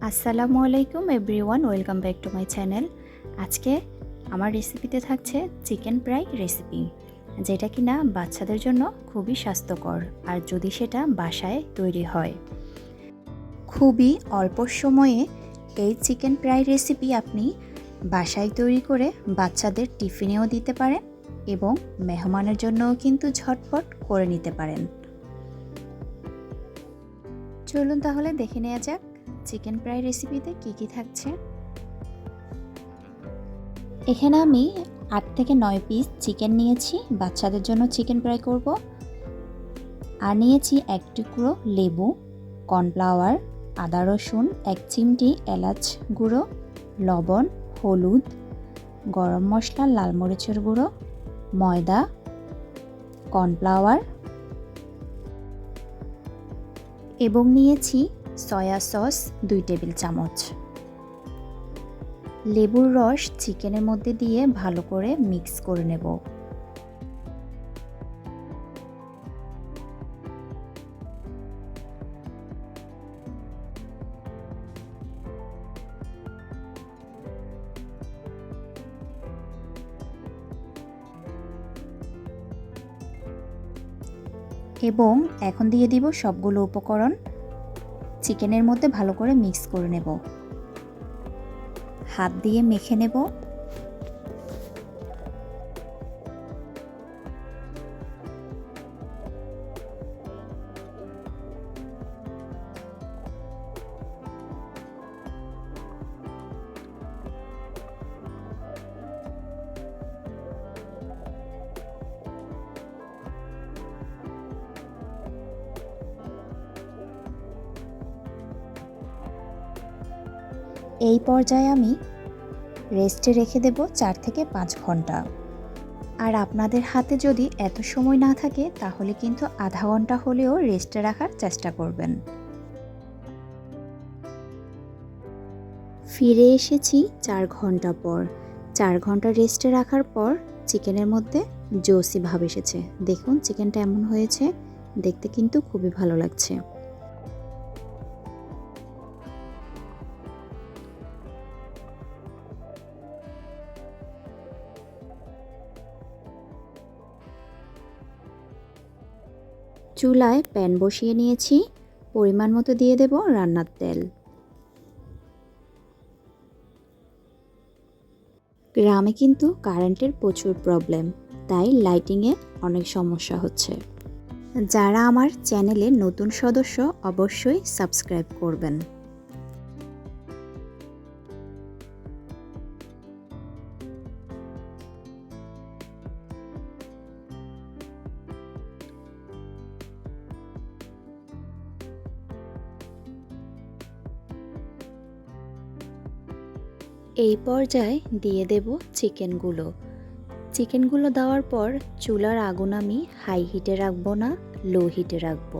আসসালামু আলাইকুম everyone, welcome back to my channel. আজকে আমার রেসিপিতে থাকছে চিকেন ফ্রাই রেসিপি, যেটা কিনা বাচ্চাদের জন্য খুবই স্বাস্থ্যকর আর যদি সেটা বাসায় তৈরি হয়। খুবই অল্প সময়ে এই চিকেন ফ্রাই রেসিপি আপনি বাসায় তৈরি করে বাচ্চাদের টিফিনেও দিতে পারেন এবং মেহমানের জন্যও কিন্তু ঝটপট করে নিতে পারেন। চলুন তাহলে দেখে নেওয়া যাক চিকেন ফ্রাই রেসিপিতে কি কি থাকছে। এখানে আমি 8 থেকে 9 পিস চিকেন নিয়েছি, বাচ্চাদের জন্য চিকেন ফ্রাই করব। আর নিয়েছি 1 টুকরো লেবু, কর্নফ্লাওয়ার, আদা রসুন, 1 চিমটি এলাচ গুঁড়ো, লবণ, হলুদ, গরম মশলা, লাল মরিচের গুঁড়ো, ময়দা, কর্নফ্লাওয়ার এবং নিয়েছি সয়া সস 2 টেবিল চামচ। লেবুর রস চিকেনের মধ্যে দিয়ে ভালো করে মিক্স করে নেব। এবং এখন দিয়ে দিব সবগুলো উপকরণ, চিকেনের মধ্যে ভালো করে মিক্স করে নেব। হাত দিয়ে মেখে নেব। এই পর্যায়ে আমি রেস্টে রেখে দেব 4 থেকে 5 ঘন্টা। আর আপনাদের হাতে যদি এত সময় না থাকে তাহলে কিন্তু আধা ঘন্টা হলেও রেস্টে রাখার চেষ্টা করবেন। ফিরে এসেছি 4 ঘন্টা পর। 4 ঘন্টা রেস্টে রাখার পর চিকেনের মধ্যে জুসি ভাব এসেছে। দেখুন চিকেনটা এমন হয়েছে, দেখতে কিন্তু খুবই ভালো লাগছে। চুলায় প্যান বসিয়ে নিয়েছি, পরিমাণ মতো দিয়ে দেব রান্নার তেল। গ্রামে কিন্তু কারেন্টের প্রচুর প্রবলেম, তাই লাইটিংয়ে অনেক সমস্যা হচ্ছে। যারা আমার চ্যানেলে নতুন সদস্য অবশ্যই সাবস্ক্রাইব করবেন। এই পর্যায়ে দিয়ে দেব চিকেনগুলো। চিকেনগুলো দেওয়ার পর চুলার আগুন আমি হাই হিটে রাখবো না, লো হিটে রাখবো।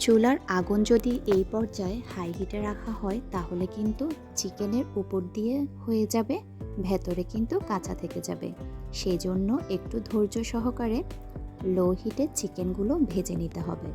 চুলার আগুন যদি এই পর্যায়ে হাই হিটে রাখা হয় তাহলে কিন্তু চিকেনের উপর দিয়ে হয়ে যাবে, ভেতরে কিন্তু কাঁচা থেকে যাবে। সেই জন্য একটু ধৈর্য সহকারে লো হিটে চিকেনগুলো ভেজে নিতে হবে।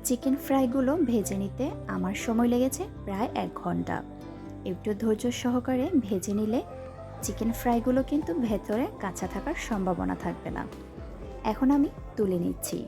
চিকেন ফ্রাইগুলো ভেজে নিতে আমার সময় লেগেছে প্রায় 1 ঘন্টা। একটু ধৈর্য সহকারে ভেজে নিলে চিকেন ফ্রাইগুলো কিন্তু ভেতরে কাঁচা থাকার সম্ভাবনা থাকবে না। এখন আমি তুলে নিচ্ছি।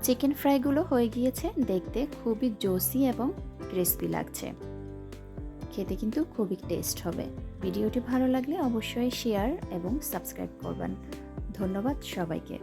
চিকেন ফ্রাইগুলো হয়ে গিয়েছে, দেখতে খুবই জুসি এবং ক্রিস্পি লাগছে। খেতে কিন্তু খুবই টেস্ট হবে। ভিডিওটি ভালো লাগলে অবশ্যই শেয়ার এবং সাবস্ক্রাইব করবেন। ধন্যবাদ সবাইকে।